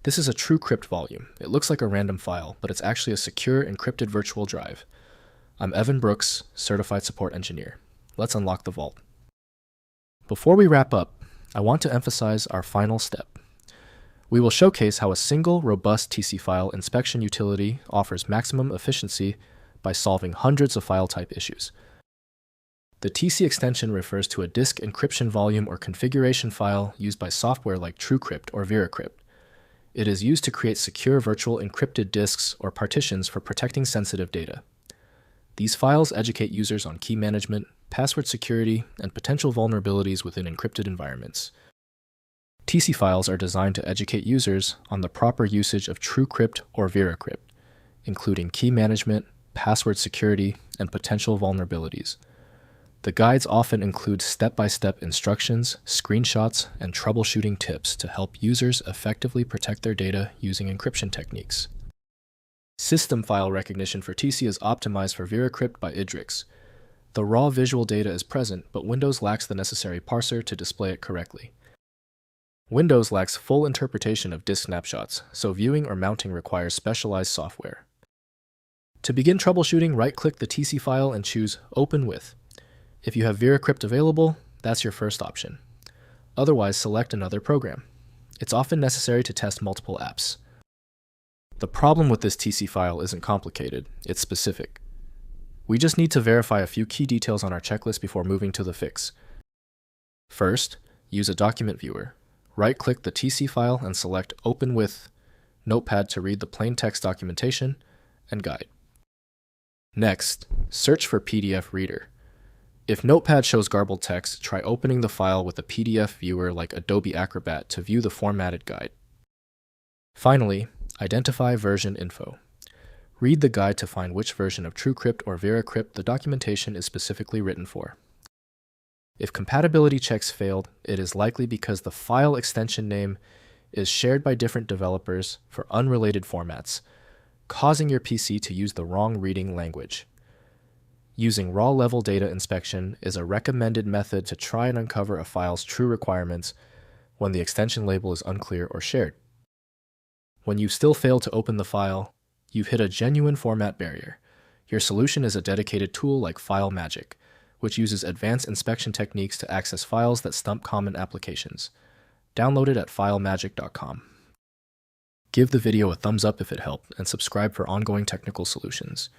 This is a TrueCrypt volume. It looks like a random file, but it's actually a secure encrypted virtual drive. I'm Evan Brooks, Certified Support Engineer. Let's unlock the vault. Before we wrap up, I want to emphasize our final step. We will showcase how a single, robust TC file inspection utility offers maximum efficiency by solving hundreds of file type issues. The TC extension refers to a disk encryption volume or configuration file used by software like TrueCrypt or VeraCrypt. It is used to create secure virtual encrypted disks or partitions for protecting sensitive data. These files educate users on key management, password security, and potential vulnerabilities within encrypted environments. TC files are designed to educate users on the proper usage of TrueCrypt or VeraCrypt, including key management, password security, and potential vulnerabilities. The guides often include step-by-step instructions, screenshots, and troubleshooting tips to help users effectively protect their data using encryption techniques. System file recognition for TC is optimized for VeraCrypt by Idrix. The raw visual data is present, but Windows lacks the necessary parser to display it correctly. Windows lacks full interpretation of disk snapshots, so viewing or mounting requires specialized software. To begin troubleshooting, right-click the TC file and choose Open With. If you have VeraCrypt available, that's your first option. Otherwise, select another program. It's often necessary to test multiple apps. The problem with this TC file isn't complicated, it's specific. We just need to verify a few key details on our checklist before moving to the fix. First, use a document viewer. Right-click the TC file and select Open With Notepad to read the plain text documentation and guide. Next, search for PDF Reader. If Notepad shows garbled text, try opening the file with a PDF viewer like Adobe Acrobat to view the formatted guide. Finally, identify version info. Read the guide to find which version of TrueCrypt or VeraCrypt the documentation is specifically written for. If compatibility checks failed, it is likely because the file extension name is shared by different developers for unrelated formats, causing your PC to use the wrong reading language. Using raw-level data inspection is a recommended method to try and uncover a file's true requirements when the extension label is unclear or shared. When you still fail to open the file, you've hit a genuine format barrier. Your solution is a dedicated tool like FileMagick, which uses advanced inspection techniques to access files that stump common applications. Download it at filemagick.com. Give the video a thumbs up if it helped, and subscribe for ongoing technical solutions.